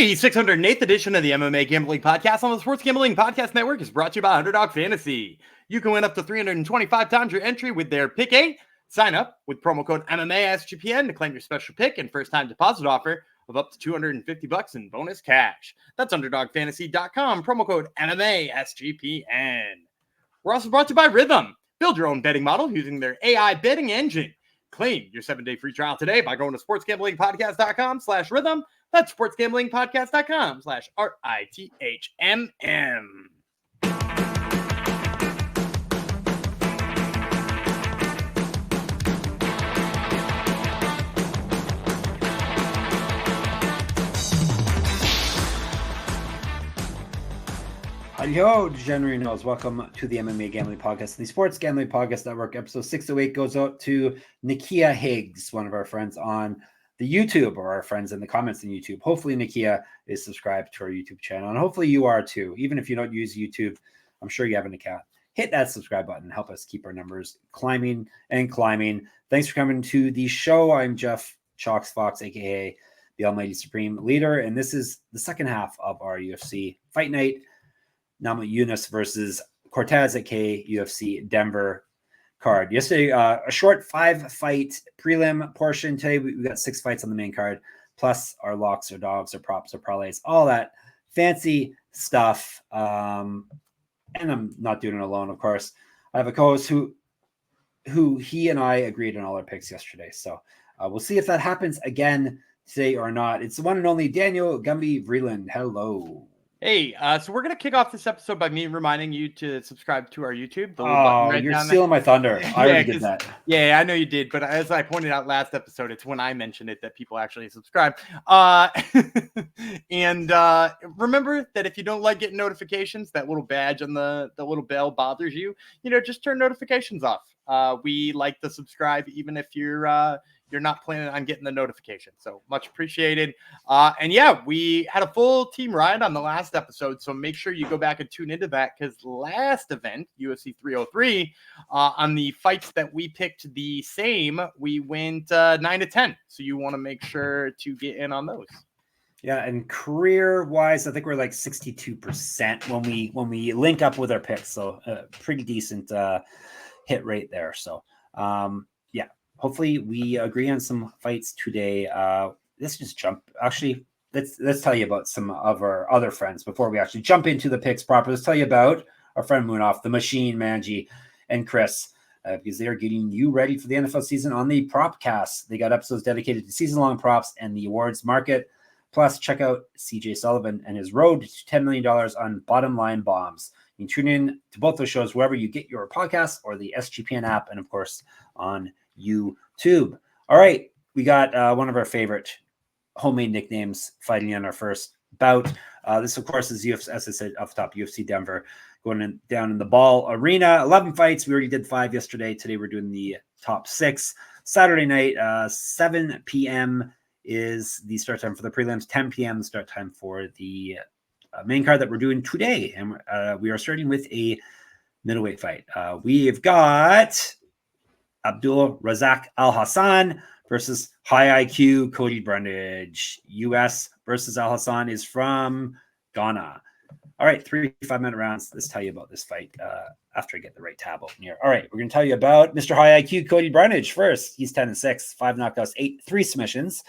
The 608th edition of the MMA Gambling Podcast on the Sports Gambling Podcast Network is brought to you by Underdog Fantasy. You can win up to 325 times your entry with their Pick 8. Sign up with promo code MMA SGPN to claim your special pick and first-time deposit offer of up to $250 in bonus cash. That's UnderdogFantasy.com, promo code MMA SGPN. We're also brought to you by Rhythm. Build your own betting model using their AI betting engine. Claim your 7-day free trial today by going to sportsgamblingpodcast.com/rhythm. That's sportsgamblingpodcast.com/RITHMM. Hello, Generinos. Welcome to the MMA Gambling Podcast, the Sports Gambling Podcast Network. Episode 608 goes out to Nakia Higgs, one of our friends on the YouTube, or our friends in the comments on YouTube. Hopefully, Nakia is subscribed to our YouTube channel, and hopefully you are too. Even if you don't use YouTube, I'm sure you have an account. Hit that subscribe button. Help us keep our numbers climbing and climbing. Thanks for coming to the show. I'm Jeff Chalks Fox, aka the Almighty Supreme Leader, and this is the second half of our UFC Fight Night. Namajunas versus Cortez at UFC Denver card. Yesterday, a short 5-fight prelim portion. Today, we got 6 fights on the main card, plus our locks, or dogs, or props, or parlays, all that fancy stuff. And I'm not doing it alone, of course. I have a co-host who he and I agreed on all our picks yesterday. So we'll see if that happens again today or not. It's the one and only Daniel Gumby Vreeland. Hello. Hey, so we're going to kick off this episode by me reminding you to subscribe to our YouTube. You're stealing my thunder. I already did that. Yeah, I know you did. But as I pointed out last episode, it's when I mentioned it that people actually subscribe. And remember that if you don't like getting notifications, that little badge on the little bell bothers you, just turn notifications off. We like to subscribe even if you're not planning on getting the notification. So much appreciated. And yeah, we had a full team ride on the last episode. So make sure you go back and tune into that, because last event, UFC 303, on the fights that we picked the same, we went 9-10. So you want to make sure to get in on those. Yeah, and career-wise, I think we're like 62% when we link up with our picks. So pretty decent hit rate there. So yeah. Hopefully we agree on some fights today. Let's just jump. Actually, let's tell you about some of our other friends before we actually jump into the picks proper. Let's tell you about our friend Moonoff, the Machine, Manji, and Chris, because they are getting you ready for the NFL season on the Propcast. They got episodes dedicated to season-long props and the awards market. Plus, check out CJ Sullivan and his road to $10 million on Bottom Line Bombs. You can tune in to both those shows wherever you get your podcasts, or the SGPN app, and of course on YouTube. All right, we got one of our favorite homemade nicknames fighting on our first bout. This, of course, is UFC, as I said off the top, UFC Denver, going down in the Ball Arena. 11 fights. We already did 5 yesterday. Today we're doing the top 6. Saturday night, 7 p.m. is the start time for the prelims. 10 p.m. the start time for the main card that we're doing today. And we are starting with a middleweight fight. We've got Abdul, Razak, Alhassan versus high IQ Cody, Brundage. US versus Alhassan is from Ghana. All right, 3 5-minute rounds. Let's tell you about this fight after I get the right tab open here. All right, we're going to tell you about Mr. High IQ Cody Brundage first. He's 10-6, 5 knockouts, 3 submissions.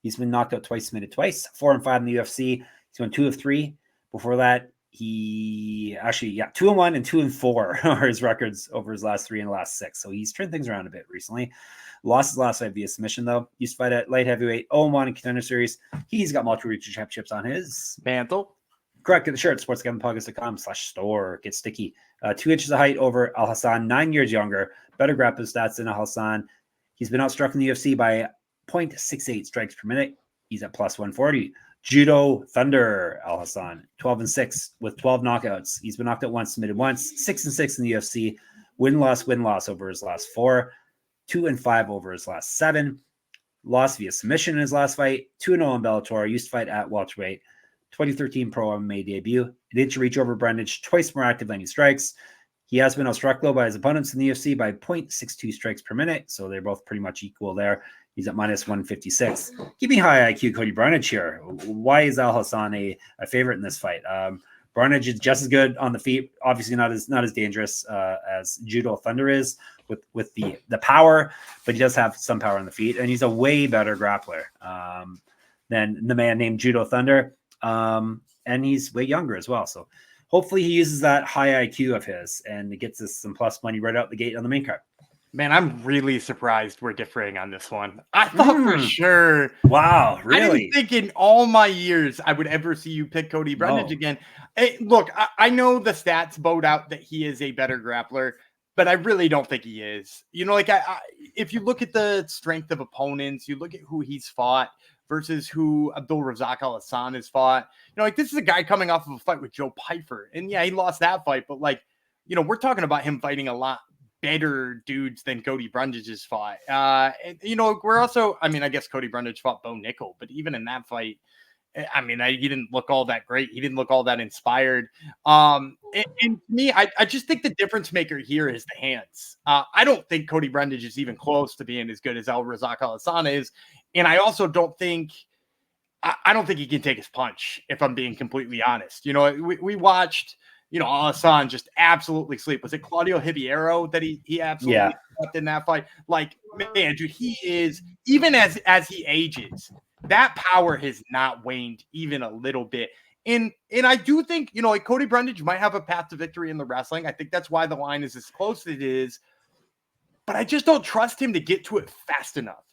He's been knocked out twice, submitted twice, 4-5 in the UFC. He's won 2 of 3. Before that, he actually, 2-1 and 2-4 are his records over his last 3 and last 6. So he's turned things around a bit recently. Lost his last fight via submission, though. Used to fight at light heavyweight, 0-1 in Contender Series. He's got multiple regional championships on his mantle. Correct. Get the shirt, sportsgamblingpodcast.com/store. Get sticky. 2 inches of height over Alhassan, 9 years younger. Better grappling stats than Alhassan. He's been outstruck in the UFC by 0.68 strikes per minute. He's at plus 140. Judo Thunder, Alhassan, 12-6 with 12 knockouts. He's been knocked out once, submitted once, 6-6 in the UFC. Win-loss over his last 4, 2-5 over his last 7. Lost via submission in his last fight, 2-0 in Bellator. Used to fight at welterweight. 2013 Pro MMA debut. An inch reach over Brundage, twice more active landing strikes. He has been outstruck low by his opponents in the UFC by 0.62 strikes per minute, so they're both pretty much equal there. He's at minus 156. Give me high IQ Cody Brundage here. Why is Alhassan a favorite in this fight? Brundage is just as good on the feet, obviously not as dangerous as Judo Thunder is with the power, but he does have some power on the feet, and he's a way better grappler than the man named Judo Thunder, and he's way younger as well. So hopefully he uses that high IQ of his and it gets us some plus money right out the gate on the main card. Man, I'm really surprised we're differing on this one. I thought for sure. Wow, really? I didn't think in all my years I would ever see you pick Cody Brundage again. Hey, look, I know the stats bode out that he is a better grappler, but I really don't think he is. You know, like if you look at the strength of opponents, you look at who he's fought versus who Abdul Razak Alhassan has fought. You know, like this is a guy coming off of a fight with Joe Pyfer. And yeah, he lost that fight, but like, you know, we're talking about him fighting a lot better dudes than Cody Brundage has fought. And, you know, we're also, I mean, I guess Cody Brundage fought Bo Nickel, but even in that fight, I mean, he didn't look all that great. He didn't look all that inspired. And to me, I just think the difference maker here is the hands. I don't think Cody Brundage is even close to being as good as Razak Alhassan is. And I also don't think, I don't think he can take his punch, if I'm being completely honest. You know, we watched, you know, Alhassan just absolutely sleep. Was it Claudio Ribeiro that he absolutely slept in that fight? Like, man, dude, he is, even as he ages, that power has not waned even a little bit. And I do think, you know, like Cody Brundage might have a path to victory in the wrestling. I think that's why the line is as close as it is. But I just don't trust him to get to it fast enough.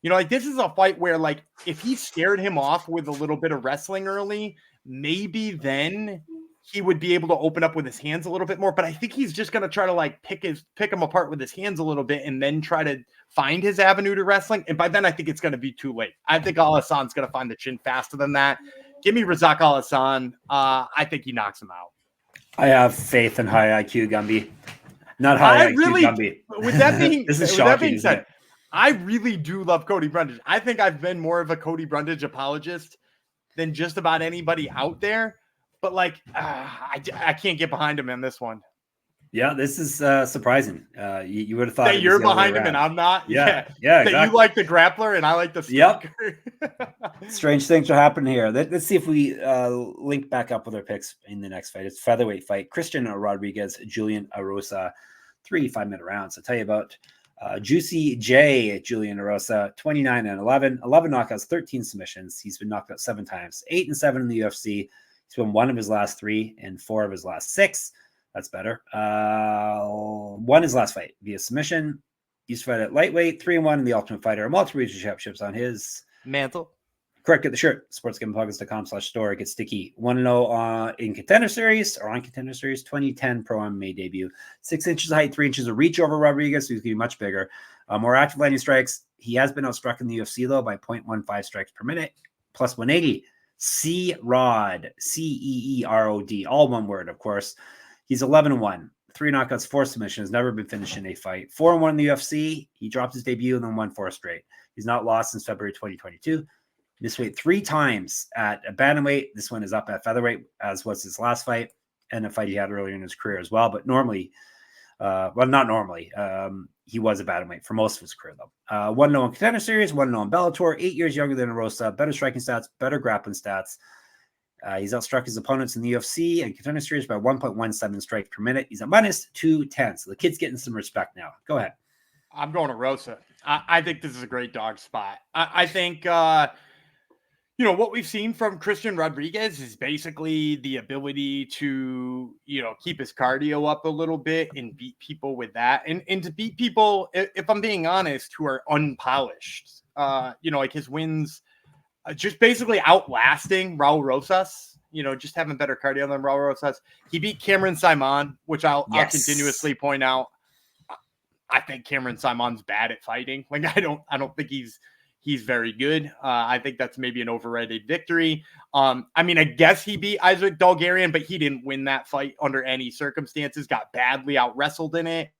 You know, like this is a fight where, like, if he scared him off with a little bit of wrestling early, maybe then he would be able to open up with his hands a little bit more. But I think he's just going to try to like pick him apart with his hands a little bit and then try to find his avenue to wrestling. And by then I think it's going to be too late. I think Alhassan's going to find the chin faster than that. Give me Razak Alhassan. I think he knocks him out. I have faith in high IQ Gumby. Not high IQ Gumby. With that being, this is shocking, that being said, I really do love Cody Brundage. I think I've been more of a Cody Brundage apologist than just about anybody out there. But like, I can't get behind him in this one. Yeah, this is surprising. You would have thought that you're behind him and I'm not. Yeah, exactly. That you like the grappler and I like the striker. Yep. Strange things are happening here. Let's see if we link back up with our picks in the next fight. It's featherweight fight. Christian Rodriguez, Julian Erosa, 3 5-minute rounds. I'll tell you about Juicy J, Julian Erosa, 29-11, 11 knockouts, 13 submissions. He's been knocked out 7 times, 8-7 in the UFC. He's won 1 of his last 3 and 4 of his last 6. That's better. Won his last fight via submission. Used to fight at lightweight, 3-1 in the Ultimate Fighter. Multiple regional championships on his mantle. Correct, get the shirt. sportsgamblingpockets.com/store. Get sticky. 1-0 in Contender Series or on Contender Series. 2010 Pro MMA debut. 6 inches of height, 3 inches of reach over Rodriguez, so he's going to be much bigger. More active landing strikes. He has been outstruck in the UFC, though, by 0.15 strikes per minute. Plus 180. C-Rod. C-E-E-R-O-D. All one word, of course. He's 11-1. 3 knockouts, 4 submissions. Never been finished in a fight. 4-1 in the UFC. He dropped his debut and then won 4 straight. He's not lost since February 2022. Missed weight 3 times at a bantamweight. This one is up at featherweight, as was his last fight and a fight he had earlier in his career as well. But normally, not normally, he was a bantamweight for most of his career, though. 1-0 in Contender Series, 1-0 in Bellator, 8 years younger than Erosa, better striking stats, better grappling stats. He's outstruck his opponents in the UFC and Contender Series by 1.17 strikes per minute. He's at minus 210. So the kid's getting some respect now. Go ahead. I'm going to Erosa. I think this is a great dog spot. I think, you know, what we've seen from Christian Rodriguez is basically the ability to, you know, keep his cardio up a little bit and beat people with that. And to beat people, if I'm being honest, who are unpolished. You know, like his wins, just basically outlasting Raul Rosas, you know, just having better cardio than Raul Rosas. He beat Cameron Simon, which I'll continuously point out. I think Cameron Simon's bad at fighting. Like, I don't think he's very good. I think that's maybe an overrated victory. I mean, I guess he beat Isaac Dalgarian, but he didn't win that fight under any circumstances, got badly out wrestled in it.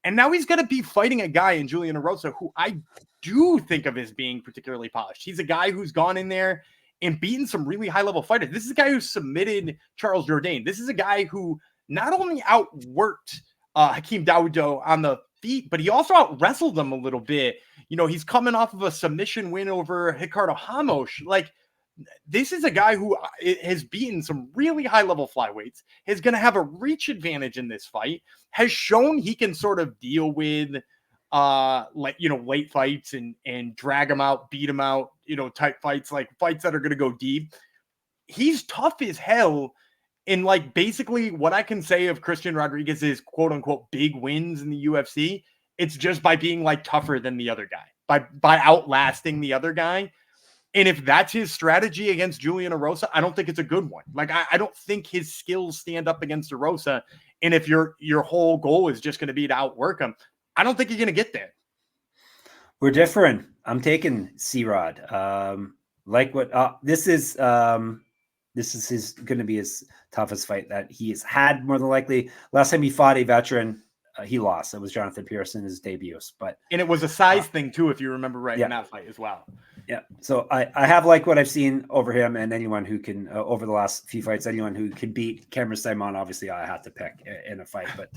And now he's going to be fighting a guy in Julian Erosa, who I do think of as being particularly polished. He's a guy who's gone in there and beaten some really high level fighters. This is a guy who submitted Charles Jourdain. This is a guy who not only outworked Hakeem Dawood on the feet, but he also out-wrestled him a little bit. You know, he's coming off of a submission win over Ricardo Ramos. Like, this is a guy who has beaten some really high-level flyweights, is going to have a reach advantage in this fight, has shown he can sort of deal with late fights and drag him out, beat him out, type fights, like fights that are going to go deep. He's tough as hell. And like basically what I can say of Christian Rodriguez's quote unquote big wins in the UFC, it's just by being like tougher than the other guy, by outlasting the other guy. And if that's his strategy against Julian Erosa, I don't think it's a good one. Like I don't think his skills stand up against Erosa. And if your whole goal is just going to be to outwork him, I don't think you're going to get there. We're different. I'm taking C-Rod. This is going to be his toughest fight that he's had, more than likely. Last time he fought a veteran, he lost. It was Jonathan Pearson, his debuts. And it was a size thing too, if you remember right, in that fight as well. Yeah. So I have liked what I've seen over him, and anyone who can over the last few fights, anyone who can beat Cameron Simon, obviously I have to pick in a fight. But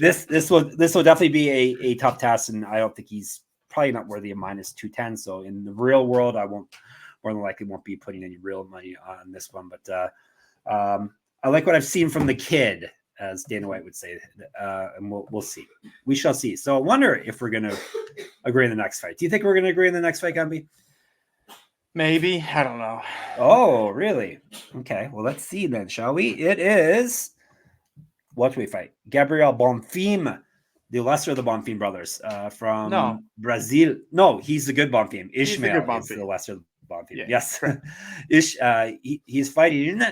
this will definitely be a tough test, and I don't think he's probably not worthy of minus 210. So in the real world, I won't be putting any real money on this one. But I like what I've seen from the kid, as Dana White would say, and we'll see. We shall see. So I wonder if we're going to agree in the next fight. Do you think we're going to agree in the next fight, Gumby? Maybe. I don't know. Oh, really? Okay. Well, let's see then, shall we? It is what do we fight? Gabriel Bonfim, the lesser of the Bonfim brothers from Brazil. No, he's the good Bonfim. Ishmael is the lesser of the Bonfim. Yeah, yes. He's fighting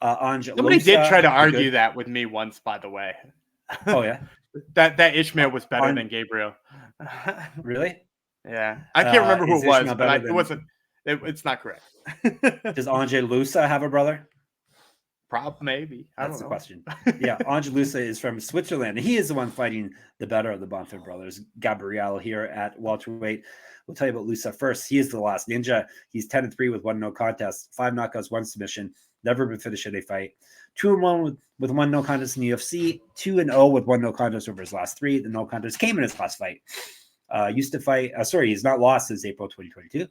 Ange. Somebody did try to argue that with me once, by the way. Oh, yeah? that Ishmael was better than Gabriel. Really? Yeah. I can't remember who it was, but it wasn't. It's not correct. Does Ange Loosa have a brother? Maybe. That's the question. Yeah, Ange Loosa is from Switzerland. He is the one fighting the better of the Bonfim brothers. Gabriel here at welterweight. We'll tell you about Loosa first. He is the last ninja. He's 10-3 with 1 no contest, 5 knockouts, 1 submission. Never been finished in a fight. 2-1 with 1 no contest in the UFC. 2-0 with 1 no contest over his last 3. The no contest came in his last fight. Used to fight. He's not lost since April 2022.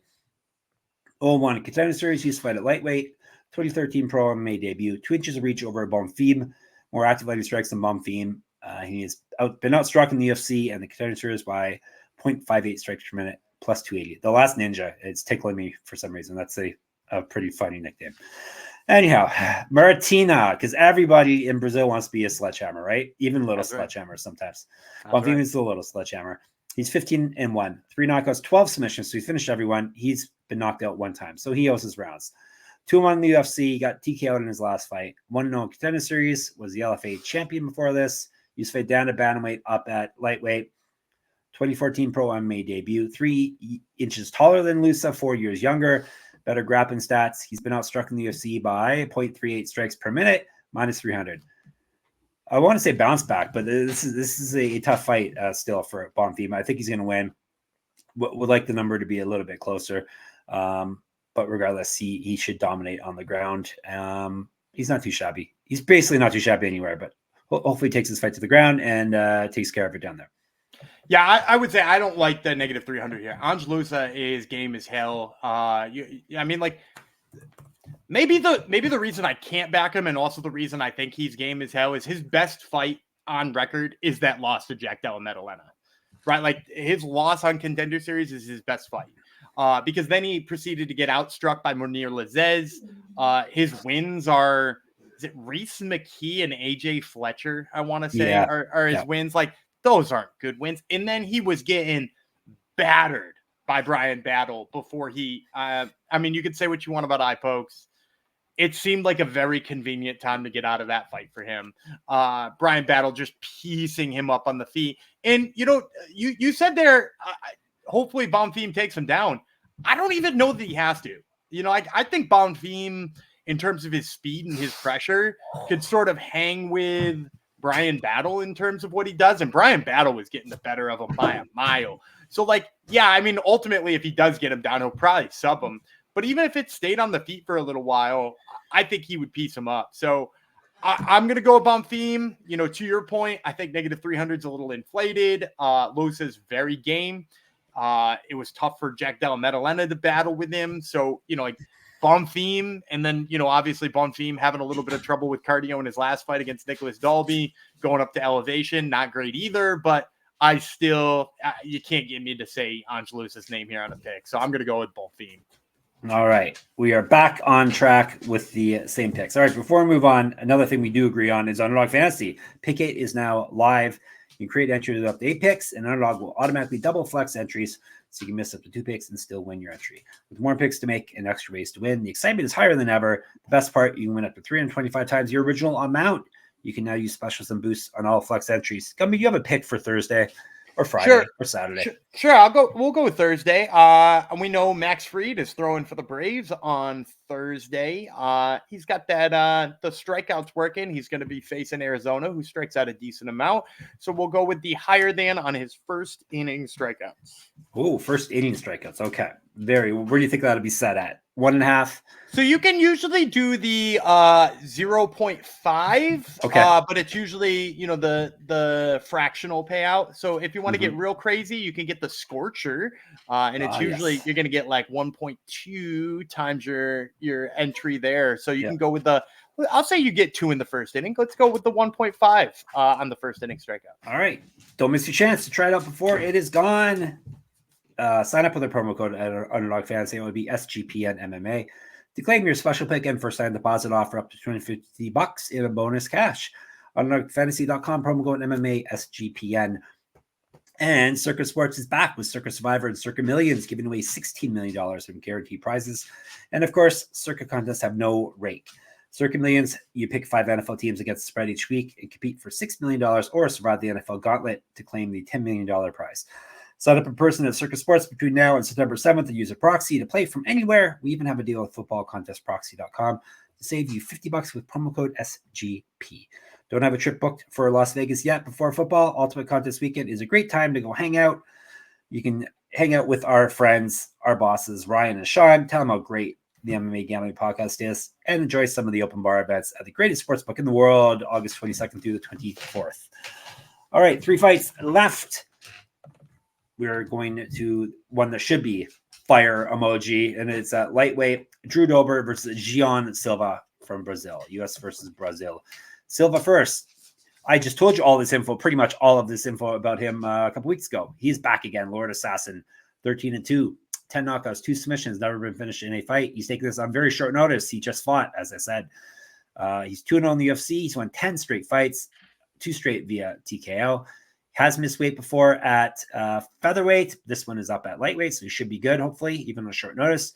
0-1 contender series. Used to fight at lightweight. 2013 pro MMA debut. 2 inches of reach over Bonfim. More active lighting strikes than Bonfim. He has been outstruck in the UFC and the contender series by 0.58 strikes per minute, plus 280. The last ninja. It's tickling me for some reason. That's a pretty funny nickname. Anyhow, Maratina, because everybody in Brazil wants to be a sledgehammer, right? Even little sledgehammers sometimes. Bonfim is the little sledgehammer. He's 15-1, 3 knockouts, 12 submissions. So he's finished everyone. He's been knocked out 1 time. So he owes his rounds. 2-1 in the UFC. He got TKO'd in his last fight. 1-0 contender series. Was the LFA champion before this. He's fought down to bantamweight, up at lightweight. 2014 pro MMA debut. 3 inches taller than Loosa, 4 years younger. Better grappling stats. He's been outstruck in the UFC by 0.38 strikes per minute, minus 300. I want to say bounce back, but this is a tough fight still for Bonfim. I think he's going to win. Would like the number to be a little bit closer. But regardless, he should dominate on the ground. He's not too shabby. He's basically not too shabby anywhere, but hopefully takes his fight to the ground and takes care of it down there. Yeah, I would say I don't like the negative 300 here. Ange Loosa is game as hell. Maybe the reason I can't back him, and also the reason I think he's game as hell, is his best fight on record is that loss to Jack Della Maddalena, right? Like his loss on Contender Series is his best fight, because then he proceeded to get outstruck by Mounir Lazzez. His wins are, is it Reese McKee and AJ Fletcher? I want to say are his wins. Like, those aren't good wins. And then he was getting battered by Brian Battle before he, you could say what you want about eye pokes. It seemed like a very convenient time to get out of that fight for him. Brian Battle just piecing him up on the feet. And, you said there, hopefully Bonfim takes him down. I don't even know that he has to. I think Bonfim, in terms of his speed and his pressure, could sort of hang with Brian Battle in terms of what he does. And Brian Battle was getting the better of him by a mile. So, ultimately, if he does get him down, he'll probably sub him. But even if it stayed on the feet for a little while, I think he would piece him up. So I'm going to go with Bonfim. You know, to your point, I think negative 300 is a little inflated. Loosa is very game. It was tough for Jack Della Maddalena to battle with him. So, you know, like Bonfim, and then, you know, obviously Bonfim having a little bit of trouble with cardio in his last fight against Nicholas Dalby, going up to elevation, not great either. But I still, you can't get me to say Ange Loosa's name here on a pick. So I'm going to go with Bonfim. All right. We are back on track with the same picks. All right. Before we move on, another thing we do agree on is Underdog Fantasy. Pick 8 is now live. You can create entries with up to 8 picks, and Underdog will automatically double flex entries so you can miss up to 2 picks and still win your entry. With more picks to make and extra ways to win, the excitement is higher than ever. The best part, you can win up to 325 times your original amount. You can now use specials and boosts on all flex entries. Gumby, you have a pick for Thursday or Friday or Saturday? Sure. We'll go with Thursday. And we know Max Fried is throwing for the Braves on Thursday. He's got that the strikeouts working. He's going to be facing Arizona, who strikes out a decent amount. So we'll go with the higher than on his first inning strikeouts. Oh, first inning strikeouts. Okay. Where do you think that'll be set at? 1.5? So you can usually do the 0.5, okay. But it's usually, you know, the fractional payout. So if you want to get real crazy, you can get the Scorcher, and it's usually you're going to get like 1.2 times your entry there. So you can go with I'll say you get 2 in the first inning. Let's go with the 1.5 on the first inning strikeout. All right. Don't miss your chance to try it out before it is gone. Sign up with a promo code at Underdog Fantasy. It would be SGPN MMA to claim your special pick and first time deposit offer up to $250 in a bonus cash. UnderdogFantasy.com, promo code MMA SGPN. And Circa Sports is back with Circa Survivor and Circa Millions, giving away $16 million in guaranteed prizes. And of course, Circa contests have no rake. Circa Millions, you pick 5 NFL teams against the spread each week and compete for $6 million or survive the NFL gauntlet to claim the $10 million prize. Sign up in person at Circa Sports between now and September 7th and use a proxy to play from anywhere. We even have a deal with footballcontestproxy.com to save you $50 with promo code SGP. Don't have a trip booked for Las Vegas yet before football? Ultimate Contest Weekend is a great time to go hang out. You can hang out with our friends, our bosses, Ryan and Sean. Tell them how great the MMA Gambling Podcast is and enjoy some of the open bar events at the greatest sportsbook in the world, August 22nd through the 24th. All right, 3 fights left. We're going to one that should be fire emoji, and it's at lightweight Drew Dober versus Gian Silva from Brazil. U.S. versus Brazil. Silva first. I just told you all this info, pretty much all of this info about him a couple weeks ago. He's back again, Lord Assassin, 13-2, 10 knockouts, 2 submissions, never been finished in a fight. He's taking this on very short notice. He just fought, as I said. He's 2-0 in the UFC. He's won 10 straight fights, 2 straight via TKO. Has missed weight before at featherweight. This one is up at lightweight, so he should be good, hopefully, even on short notice.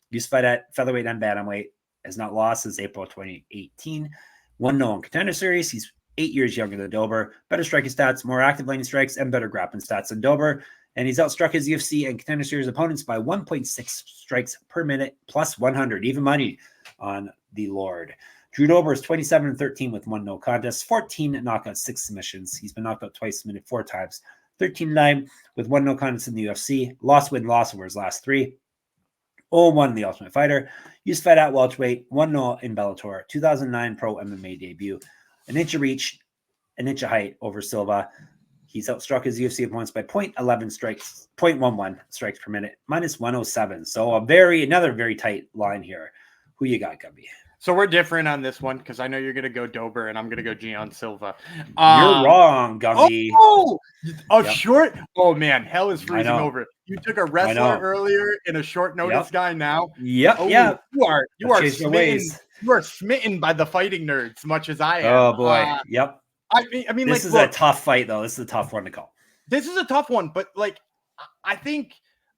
Used to fight at featherweight and bantamweight. Has not lost since April 2018. 1-0 in Contender Series. He's 8 years younger than Dober. Better striking stats, more active landing strikes, and better grappling stats than Dober. And he's outstruck his UFC and Contender Series opponents by 1.6 strikes per minute, plus 100. Even money on the Lord. Drew Dober is 27-13 with 1 no contest, 14 knockouts, 6 submissions. He's been knocked out twice, submitted 4 times. 13-9 with 1 no contest in the UFC. Loss over his last 3. 0-1 in the Ultimate Fighter. Used to fight at welterweight, 1-0 in Bellator. 2009 pro MMA debut. An inch of reach, an inch of height over Silva. He's outstruck his UFC opponents by 0.11 strikes, 0.11 strikes per minute, minus 107. So another very tight line here. Who you got, Gumby? So we're different on this one because I know you're going to go Dober and I'm going to go Gian Silva. You're wrong, Gumby. Short. Oh, man. Hell is freezing over. You took a wrestler earlier in a short notice guy now. You are smitten by the fighting nerds, much as I am. Oh, boy. I mean, this is a tough fight, though. This is a tough one to call. This is a tough one, but I think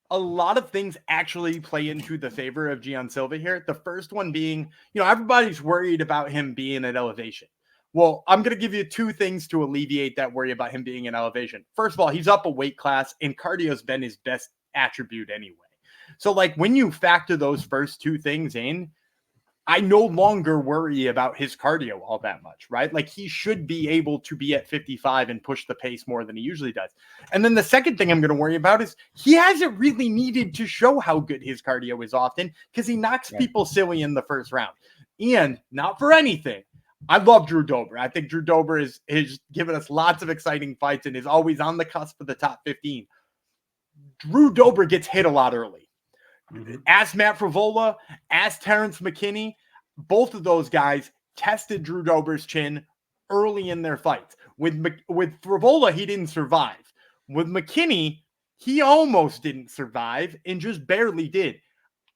a lot of things actually play into the favor of Gian Silva here. The first one being, everybody's worried about him being at elevation. Well, I'm going to give you 2 things to alleviate that worry about him being in elevation. First of all, he's up a weight class and cardio's been his best attribute anyway. So when you factor those first 2 things in, I no longer worry about his cardio all that much, right? He should be able to be at 55 and push the pace more than he usually does. And then the second thing I'm going to worry about is he hasn't really needed to show how good his cardio is often because he knocks people silly in the first round. And not for anything, I love Drew Dober. I think Drew Dober is given us lots of exciting fights and is always on the cusp of the top 15. Drew Dober gets hit a lot early. Ask Matt Frivola, ask Terrence McKinney. Both of those guys tested Drew Dober's chin early in their fights. With Frivola, he didn't survive. With McKinney, he almost didn't survive and just barely did.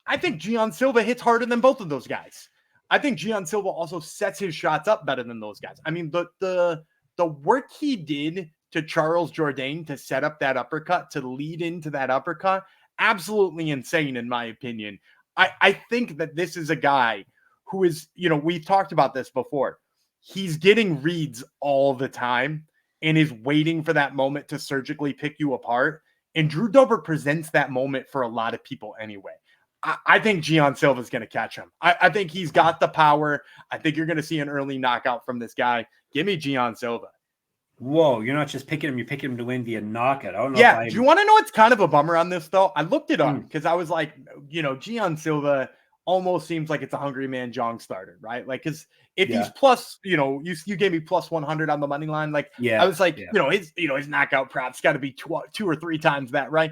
I think Gian Silva hits harder than both of those guys. I think Gian Silva also sets his shots up better than those guys. I mean, the work he did to Charles Jourdain to set up that uppercut, to lead into that uppercut, absolutely insane in my opinion. I think that this is a guy who is, we've talked about this before. He's getting reads all the time and is waiting for that moment to surgically pick you apart. And Drew Dober presents that moment for a lot of people anyway. I think Gian Silva is going to catch him. I think he's got the power. I think you're going to see an early knockout from this guy. Give me Gian Silva. Whoa, you're not just picking him, you're picking him to win via knockout. I don't know. Yeah, do you want to know what's kind of a bummer on this, though? I looked it up because I was like, Gian Silva almost seems like it's a hungry man Jong starter, right? Like, because if he's plus, you gave me plus 100 on the money line. Like, I was like, his knockout prop's got to be two or three times that, right?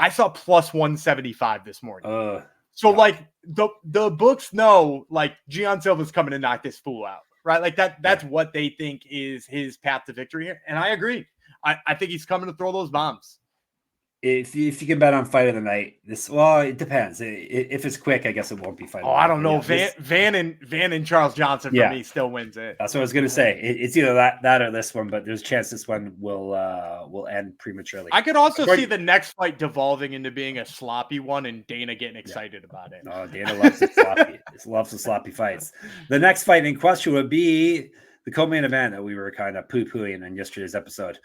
I saw plus 175 this morning. Like the books know like Gian Silva's coming to knock this fool out, right? Like that's what they think is his path to victory here. And I agree. I think he's coming to throw those bombs. If you can bet on fight of the night, it depends. If it's quick, I guess it won't be fight. I don't know. Van and Charles Johnson for me still wins it. That's what I was gonna say. It's either that or this one, but there's a chance this one will end prematurely. I could also see the next fight devolving into being a sloppy one and Dana getting excited about it. No, Dana loves it sloppy. Loves the sloppy fights. The next fight in question would be the co-main event that we were kind of poo-pooing in yesterday's episode.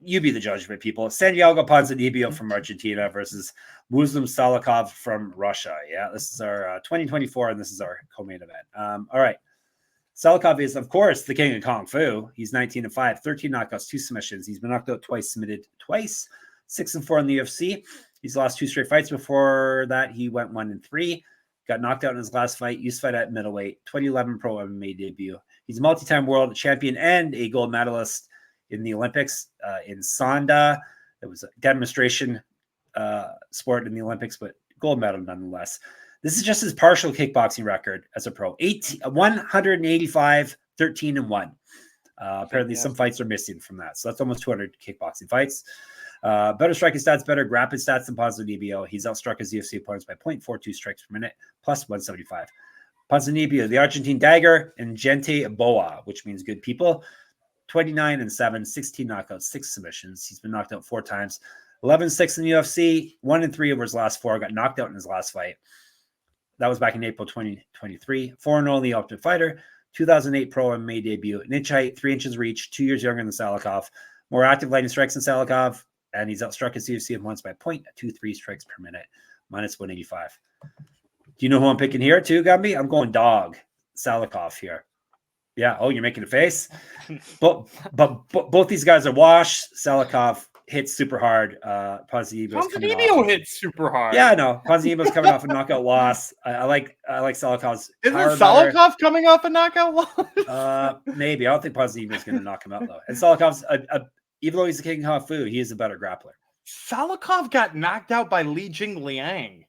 You be the judgment, people. Santiago Ponzinibbio from Argentina versus Muslim Salikhov from Russia. Yeah, this is our 2024, and this is our co-main event. All right. Salikhov is, of course, the king of Kung Fu. He's 19-5, 13 knockouts, 2 submissions. He's been knocked out twice, submitted twice, 6-4 in the UFC. He's lost 2 straight fights. Before that, he went 1-3. Got knocked out in his last fight. Used to fight at middleweight, 2011 pro MMA debut. He's a multi-time world champion and a gold medalist in the Olympics in Sonda. It was a demonstration sport in the Olympics, but gold medal nonetheless. This is just his partial kickboxing record as a pro. 185, 13-1. Apparently some fights are missing from that. So that's almost 200 kickboxing fights. Better striking stats, better grappling stats than Ponzinibbio. He's outstruck his UFC opponents by 0.42 strikes per minute, plus 175. Ponzinibbio, the Argentine dagger, and Gente Boa, which means good people. 29-7, 16 knockouts, 6 submissions. He's been knocked out 4 times. 11-6 in the UFC, 1-3 over his last 4. Got knocked out in his last fight. That was back in April 2023. 4-0 in the Ultimate Fighter. 2008 pro MMA debut. An inch height, 3 inches reach, 2 years younger than Salikhov. More active lightning strikes than Salikhov, and he's outstruck his UFC opponents by 0.23 strikes per minute, minus 185. Do you know who I'm picking here too, Gumby? I'm going dog Salikhov here. Yeah. Oh, you're making a face. But both these guys are washed. Salikhov hits super hard. Ponzinibbio hits super hard. Yeah, I know. Ponzinibbio's coming off a knockout loss. I like Salikhov's. Isn't Salikhov coming off a knockout loss? Maybe. I don't think Ponzinibbio's going to knock him out though. And Salikhov's even though he's the king of Kung Fu, he is a better grappler. Salikhov got knocked out by Li Jingliang.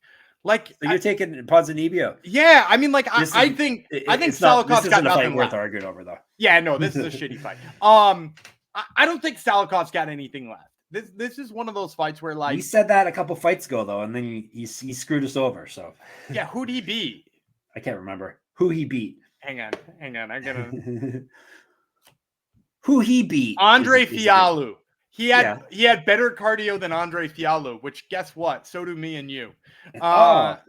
Like, so you're taking Ponzinibbio. Yeah, I mean, like, I think Salikhov's got nothing worth arguing over, though. Yeah, no, this is a shitty fight. I don't think Salikhov's got anything left. This is one of those fights where, like, we said that a couple fights ago, though, and then he screwed us over. So yeah, who'd he beat? I can't remember who he beat. Hang on, I gotta. Who he beat? Andre Fialho. He had better cardio than Andre Fialho, which guess what? So do me and you. Well,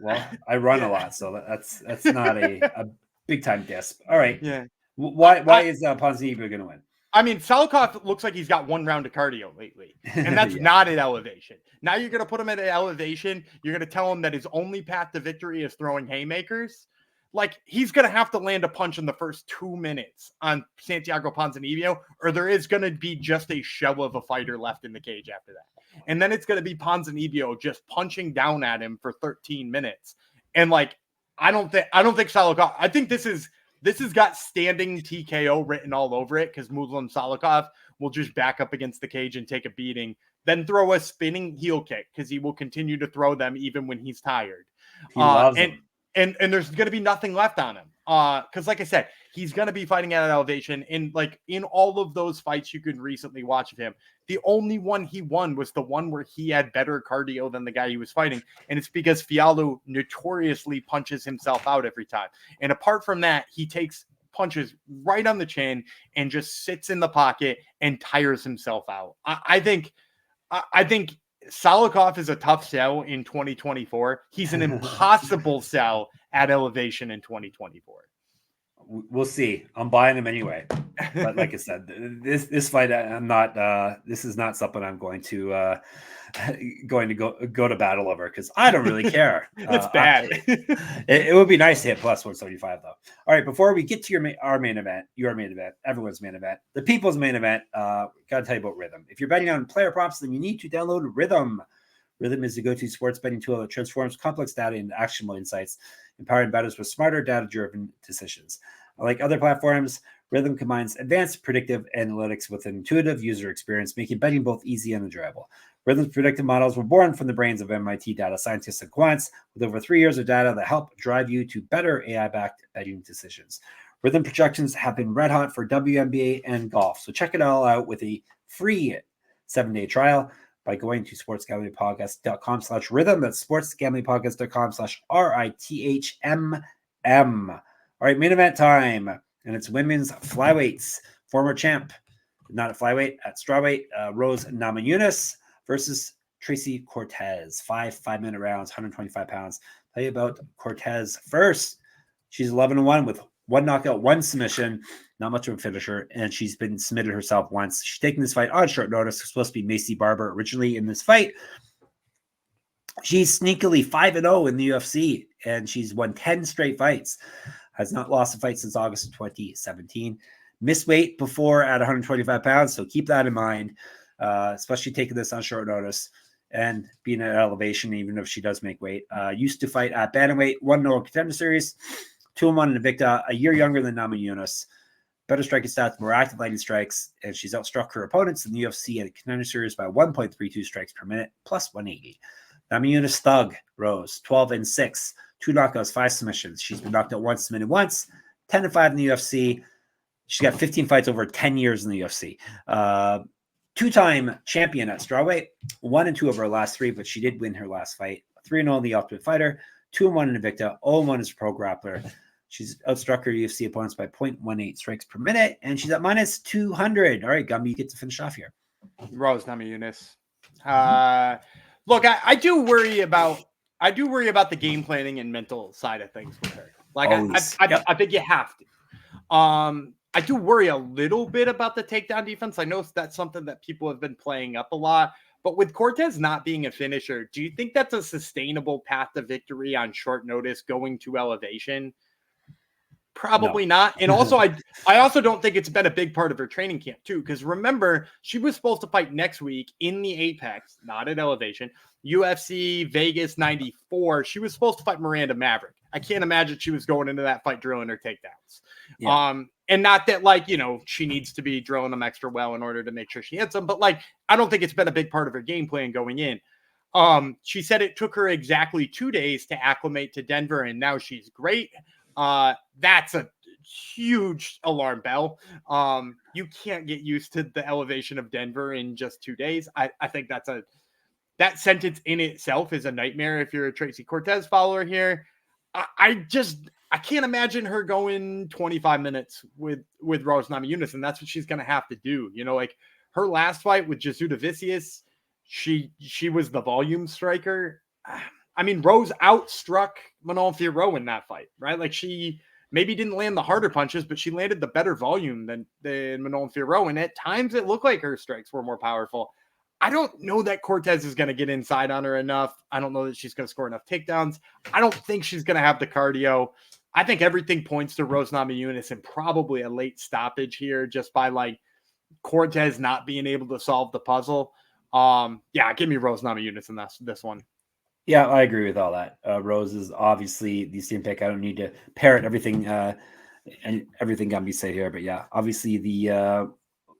I run a lot, so that's not a big time disp. All right. Yeah. Why is Ponzinibbio going to win? I mean, Salikhov looks like he's got 1 round of cardio lately, and that's not at elevation. Now you're going to put him at an elevation. You're going to tell him that his only path to victory is throwing haymakers. Like, he's going to have to land a punch in the first 2 minutes on Santiago Ponzinibbio, or there is going to be just a shell of a fighter left in the cage after that. And then it's going to be Ponzinibbio just punching down at him for 13 minutes. And like, I don't think Salikhov, I think this is This has got standing TKO written all over it because Muslim Salikhov will just back up against the cage and take a beating, then throw a spinning heel kick because he will continue to throw them even when he's tired. He loves them. And there's going to be nothing left on him. Because like I said, he's going to be fighting at an elevation. And like in all of those fights you could recently watch of him, the only one he won was the one where he had better cardio than the guy he was fighting. And it's because Fialho notoriously punches himself out every time. And apart from that, he takes punches right on the chin and just sits in the pocket and tires himself out. I think Salikhov is a tough sell in 2024. He's an impossible sell at elevation in 2024. We'll see. I'm buying him anyway. But like I said, this fight, I'm not. This is not something I'm going to go to battle over because I don't really care. It's bad. It would be nice to hit plus 175 though. All right, before we get to our main event, your main event, everyone's main event, the people's main event, gotta tell you about Rhythm. If you're betting on player props, then you need to download Rhythm. Rhythm is the go-to sports betting tool that transforms complex data into actionable insights, empowering bettors with smarter, data-driven decisions. Like other platforms, Rhythm combines advanced predictive analytics with an intuitive user experience, making betting both easy and enjoyable. Rhythm's predictive models were born from the brains of MIT data scientists and quants, with over 3 years of data that help drive you to better AI-backed betting decisions. Rhythm projections have been red hot for WNBA and golf, so check it all out with a free 7-day trial by going to sportsgamblingpodcast.com/rhythm. That's sportsgamblingpodcast.com/RITHMM. All right, main event time, and it's women's flyweights. Former champ, not at flyweight, at strawweight, Rose Namajunas versus Tracy Cortez. 5-minute rounds, 125 pounds. Tell you about Cortez first. She's 11-1 with 1 knockout, 1 submission. Not much of a finisher, and she's been submitted herself once. She's taking this fight on short notice. It's supposed to be Macy Barber originally in this fight. She's sneakily 5-0 in the UFC, and she's won 10 straight fights. Has not lost a fight since August of 2017. Missed weight before at 125 pounds, so keep that in mind, especially taking this on short notice and being at elevation, even if she does make weight. Used to fight at bantamweight, 1-0 Contender Series, 2-1 in Invicta, a year younger than Namajunas. Better striking stats, more active lighting strikes, and she's outstruck her opponents in the UFC and Contender Series by 1.32 strikes per minute, plus 180. Namajunas thug, Rose, 12-6, 2 knockouts, 5 submissions. She's been knocked out once, submitted once, 10-5 in the UFC. She's got 15 fights over 10 years in the UFC. 2-time champion at strawweight, 1-2 of her last 3, but she did win her last fight. 3-0 in the Ultimate Fighter, 2-1 in Invicta, 0-1 as a pro grappler. She's outstruck her UFC opponents by 0.18 strikes per minute, and she's at minus 200. All right, Gumby, you get to finish off here. Rose Namajunas. Look, I do worry about the game planning and mental side of things with her. Like I think you have to. I do worry a little bit about the takedown defense. I know that's something that people have been playing up a lot. But with Cortez not being a finisher, do you think that's a sustainable path to victory on short notice going to elevation? Probably not. And also, I also don't think it's been a big part of her training camp, too. Because remember, she was supposed to fight next week in the Apex, not at elevation, UFC Vegas 94. She was supposed to fight Miranda Maverick. I can't imagine she was going into that fight drilling her takedowns. Yeah. And not that, like, you know, she needs to be drilling them extra well in order to make sure she hits them. But, like, I don't think it's been a big part of her game plan going in. She said it took her exactly 2 days to acclimate to Denver, and now she's great. That's a huge alarm bell. You can't get used to the elevation of Denver in just 2 days. I think that sentence in itself is a nightmare if you're a Tracy Cortez follower here. I can't imagine her going 25 minutes with Rose Namajunas, and that's what she's going to have to do. You know, like her last fight with Jesuda Vicious, she was the volume striker. I mean, Rose outstruck Manon Fiorot in that fight, right? Like she maybe didn't land the harder punches, but she landed the better volume than Manon Fiorot. And at times it looked like her strikes were more powerful. I don't know that Cortez is going to get inside on her enough. I don't know that she's going to score enough takedowns. I don't think she's going to have the cardio. I think everything points to Rose Namajunas and probably a late stoppage here just by like Cortez not being able to solve the puzzle. Yeah, give me Rose Namajunas in this one. Yeah, I agree with all that. Rose is obviously the same pick. I don't need to parrot everything and everything Gumby say here. But yeah, obviously the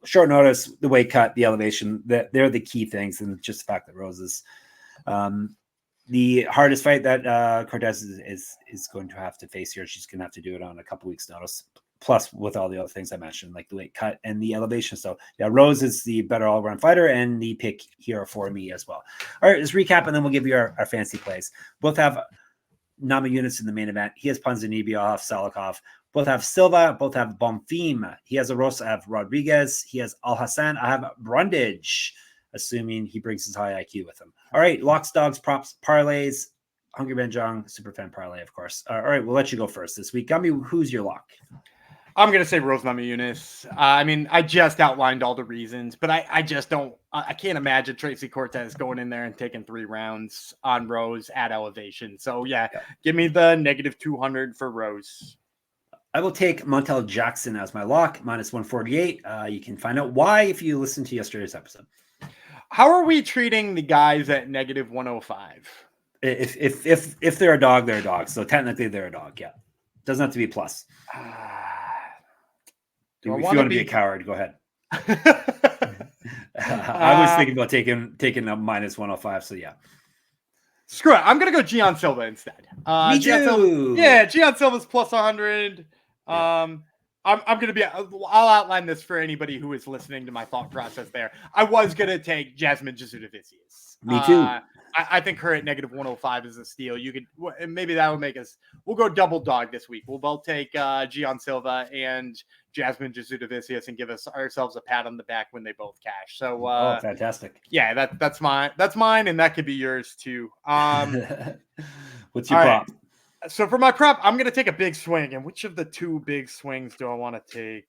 short notice, the weight cut, the elevation, they're the key things, and just the fact that Rose is the hardest fight that Cortez is going to have to face here. She's going to have to do it on a couple weeks' notice. Plus, with all the other things I mentioned, like the weight cut and the elevation. So, yeah, Rose is the better all-around fighter and the pick here for me as well. All right, let's recap, and then we'll give you our fancy plays. Both have Namajunas in the main event. He has Ponzinibbio off Salikhov. Both have Silva. Both have Bonfim. He has Erosa. I have Rodriguez. He has Alhassan. I have Brundage, assuming he brings his high IQ with him. All right, locks, dogs, props, parlays. Hungry Ben Jong, Superfan parlay, of course. All right, we'll let you go first this week. Gumby, who's your lock? I'm going to say Rose Namajunas. I mean, I just outlined all the reasons, but I just don't, I can't imagine Tracy Cortez going in there and taking 3 rounds on Rose at elevation. So yeah, give me the -200 for Rose. I will take Montel Jackson as my lock, -148. You can find out why if you listen to yesterday's episode. How are we treating the guys at -105? If they're a dog, they're a dog. So technically they're a dog. Yeah. Doesn't have to be plus. If you want to be a coward, go ahead. I was thinking about taking a -105. So yeah. Screw it. I'm going to go Gian Silva instead. Me too. Gian Silva's +100. I'm going to be, I'll outline this for anybody who is listening to my thought process there. I was going to take Jasmine Jasudavicius. Me too. I think her at -105 is a steal. You could, maybe that would make us, we'll go double dog this week. We'll both take Gian Silva and Jasmine Jasudavicius and give ourselves a pat on the back when they both cash. So, fantastic. Yeah, that's mine. And that could be yours too. What's your prop? Right. So for my prop, I'm going to take a big swing. And which of the 2 big swings do I want to take?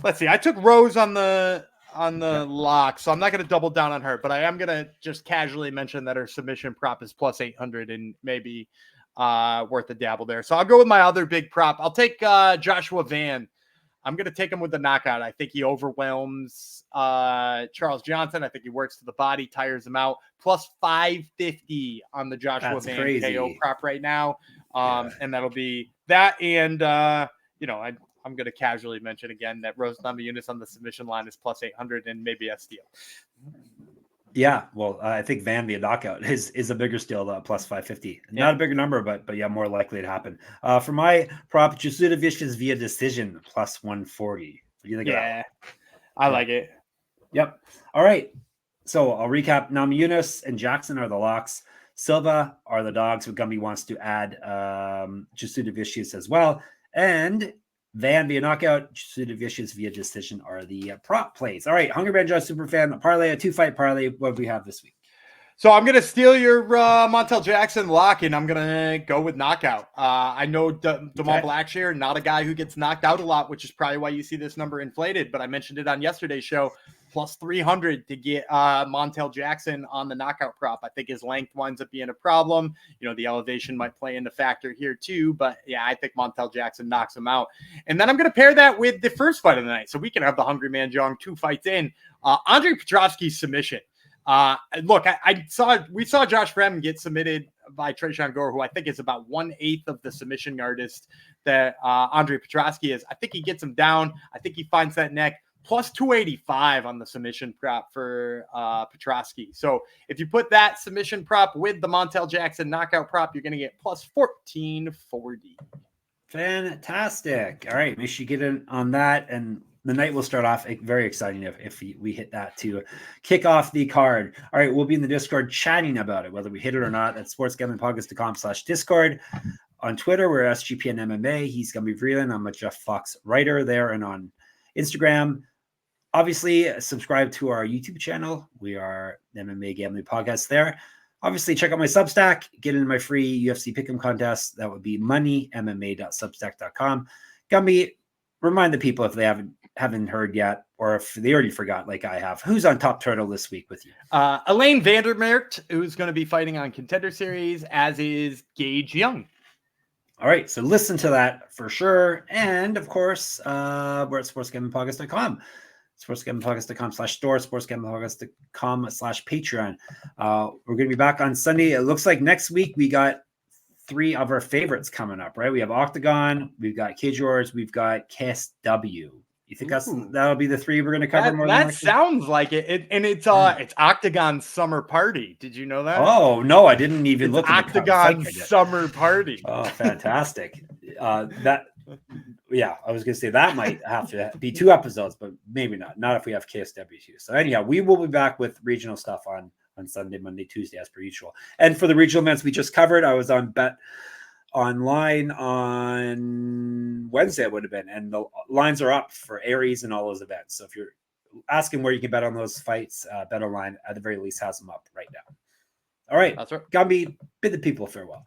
Let's see. I took Rose on the lock, so I'm not going to double down on her, but I am going to just casually mention that her submission prop is +800 and maybe worth a dabble there. So I'll go with my other big prop. I'll take Joshua Van. I'm going to take him with the knockout. I think he overwhelms Charles Johnson. I think he works to the body, tires him out. +550 on the Joshua Van crazy. KO prop right now. And that'll be that. And, I'm going to casually mention again that Rose Namajunas on the submission line is +800 and maybe a steal. Yeah, well, I think Van via knockout is a bigger steal, +550. Not a bigger number, but yeah, more likely to happen. For my prop, Jasudavicius via decision, +140. What do you think of that? I like it. Yep. All right. So I'll recap. Namajunas and Jackson are the locks. Silva are the dogs. Gumby wants to add Jasudavicius as well. And Van via knockout, Jasudavicius via decision are the prop plays. All right, Hungry Ben Josh Superfan parlay, a 2-fight parlay. What do we have this week? So I'm going to steal your Montel Jackson lock, and I'm going to go with knockout. I know Damon Blackshear, not a guy who gets knocked out a lot, which is probably why you see this number inflated, but I mentioned it on yesterday's show. +300 to get Montel Jackson on the knockout prop. I think his length winds up being a problem. The elevation might play into factor here too, but yeah, I think Montel Jackson knocks him out. And then I'm going to pair that with the first fight of the night, so we can have the Hungry Man Jong 2 fights in. Andre Petroski's submission. Look, we saw Josh Frem get submitted by Trayshawn Gore, who I think is about 1/8 of the submission artist that Andre Petroski is. I think he gets him down. I think he finds that neck. +285 on the submission prop for Petroski. So if you put that submission prop with the Montel Jackson knockout prop, you're going to get +1440. Fantastic. All right, make sure you get in on that, and the night will start off very exciting if we hit that to kick off the card. All right, we'll be in the Discord chatting about it, whether we hit it or not. That's sportsgamblingpodcast.com/Discord. On Twitter, we're SGPN MMA. He's going to be reeling. I'm a Jeff Fox writer there, and on Instagram. Obviously, subscribe to our YouTube channel. We are MMA Gambling Podcast there. Obviously, check out my Substack. Get into my free UFC Pick'em contest. That would be moneymma.substack.com. Gumby, remind the people if they haven't heard yet, or if they already forgot like I have, who's on Top Turtle this week with you? Elaine Vandermeert, who's going to be fighting on Contender Series, as is Gage Young. All right, so listen to that for sure. And, of course, we're at sportsgamblingpodcast.com. sportsgamblingpodcast.com/store, sportsgamblingpodcast.com/Patreon. We're going to be back on Sunday. It looks like next week we got three of our favorites coming up, right? We have Octagon, we've got Cage Wars, we've got KSW. You think that'll be the three we're going to cover more than That likely? sounds like it. And it's Octagon Summer Party. Did you know that? Oh, no, I didn't even look at the Octagon Summer Party. Oh, fantastic. Yeah, I was going to say that might have to be 2 episodes, but maybe not if we have KSW too. So anyhow, we will be back with regional stuff on Sunday, Monday, Tuesday as per usual. And for the regional events we just covered, I was on Bet Online on Wednesday, it would have been, and the lines are up for Aries and all those events. So if you're asking where you can bet on those fights, Bet Online at the very least has them up right now. All right, that's right. Gumby, bid the people farewell.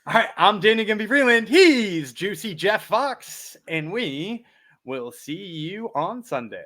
All right, I'm Danny Gumby Freeland. He's Juicy Jeff Fox, and we will see you on Sunday.